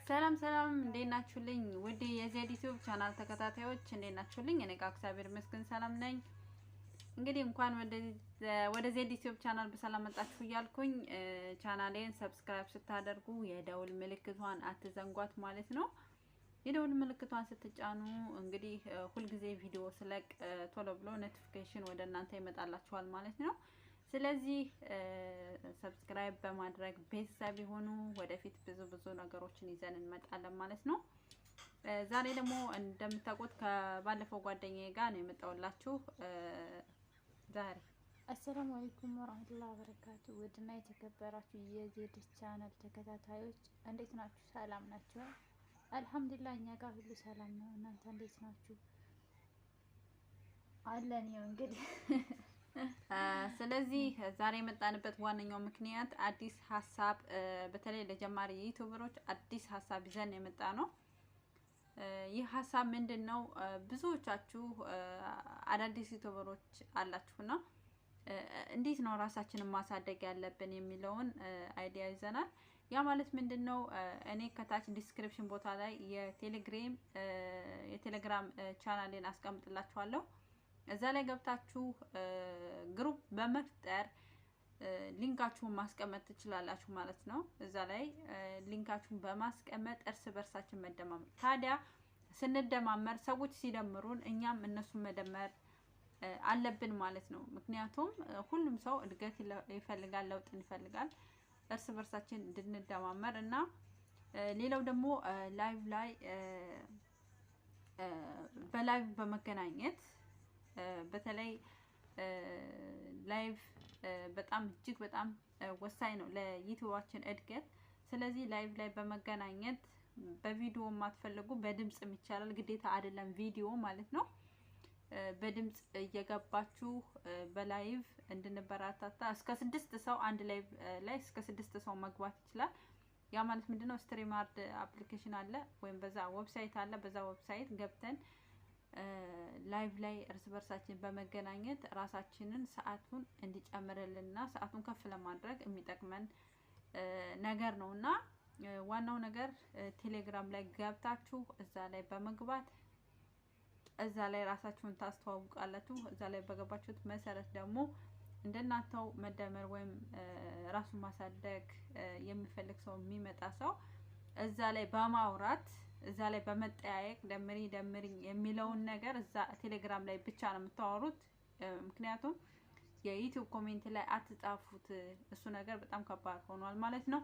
ሰላም ሰላም እንዴት ናችሁልኝ? ውድ የዜድ ዩቱብ ቻናል ተከታታዮች እንዴት ናችሁልኝ? እኔ ጋር እግዚአብሔር ይመስገን ሰላም ነኝ። እንግዲህ እንኳን ወደ ዜድ ዩቱብ ቻናል በሰላም መጣችሁ እያልኩኝ ቻናሌን ሰብስክራይብ ስታደርጉ የደውል ምልክቷን አትዘንጓት ማለት ነው። የደውል ምልክቷን ስትጫኑ እንግዲህ ሁሉ ጊዜ ቪዲዮ ስለቅ ቶሎ ብሎ ኖቲፊኬሽን ወደ እናንተ ይመጣላችኋል ማለት ነው። ስለዚህ ሰብስክራይብ በማድረግ ቤተሠብ ይሁኑ። ወደፊት ብዙ ነገሮችን ይዘን እንመጣለን ማለት ነው። ዛሬ ደግሞ እንደምታውቁት ከባለፈው ጓደኛዬ ጋር ነው የመጣሁላችሁ። ዛሬ አሰላሙ አለይኩም ወራህመቱላሂ ወበረካቱ። ውድና የተከበራችሁ የዜድ ቻናል ተከታታዮች እንዴት ናችሁ? ሰላም ናችሁ? አልሐምዱሊላህ እኛ ጋር ሁሉ ሰላም ነው። እናንተ እንዴት ናችሁ? አለን ነው እንግዲህ ስለዚህ ዛሬ የመጣንበት ዋነኛው ምክንያት አዲስ ሀሳብ በተለይ ለጀማሪ ዩቲዩበሮች አዲስ ሀሳብ ይዘን የመጣ ነው። ይህ ሀሳብ ምንድነው? ብዙዎቻችሁ አዳዲስ ዩቲዩበሮች አላችሁና እንዴት ነው ራሳችንን ማሳደግ ያለብን የሚለውን አይዲያ ይዘናል። ያ ማለት ምንድነው? እኔ ከታች ዲስክሪፕሽን ቦታ ላይ የቴሌግራም ቻናሌን አስቀምጥላችኋለሁ። እዛ ላይ ገብታችሁ ግሩፕ በመፍጠር ሊንካችሁን ማስቀመጥ ትችላላችሁ ማለት ነው። እዛ ላይ ሊንካችሁን በማስቀመጥ እርስ በርሳችን መደማመር። ታዲያ ስንደማመር ሰዎች ሲደምሩን እኛም እነሱን መደመር አለብን ማለት ነው። ምክንያቱም ሁሉም ሰው እድገት ይፈልጋል፣ ለውጥ ይፈልጋል። እርስ በርሳችን እንድንደማመር እና ሌላው ደግሞ በላይቭ በመገናኘት በተለይ ላይቭ በጣም እጅግ በጣም ወሳኝ ነው ለዩቲዩባችን እድገት። ስለዚህ ላይቭ ላይ በመገናኘት በቪዲዮ ማትፈልጉ በድምጽም ይቻላል፣ ግዴታ አይደለም ቪዲዮ ማለት ነው። በድምጽ እየገባችሁ በላይቭ እንድንበራታታ እስከ 6 ሰው አንድ ላይቭ ላይ እስከ 6 ሰው መግባት ይችላል። ያ ማለት ምንድነው? ስትሪማርድ አፕሊኬሽን አለ ወይም በዛ ዌብሳይት አለ። በዛ ዌብሳይት ገብተን ላይቭ ላይ እርስ በርሳችን በመገናኘት ራሳችንን ሰዓቱን እንዲጨምርልንና ሰዓቱን ከፍ ለማድረግ የሚጠቅመን ነገር ነውና ዋናው ነገር ቴሌግራም ላይ ገብታችሁ እዛ ላይ በመግባት እዛ ላይ ራሳችሁን ታስተዋውቃላችሁ። እዛ ላይ በገባችሁት መሰረት ደግሞ እንደናንተው መደመር ወይም ራሱን ማሳደግ የሚፈልግ ሰው የሚመጣ ሰው እዛ ላይ በማውራት እዛ ላይ በመጠያየቅ ደምሪ የሚለውን ነገር እዛ ቴሌግራም ላይ ብቻ ነው የምታወሩት። ምክንያቱም የዩቲዩብ ኮሜንት ላይ አትጻፉት። እሱ ነገር በጣም ከባድ ሆኗል ማለት ነው።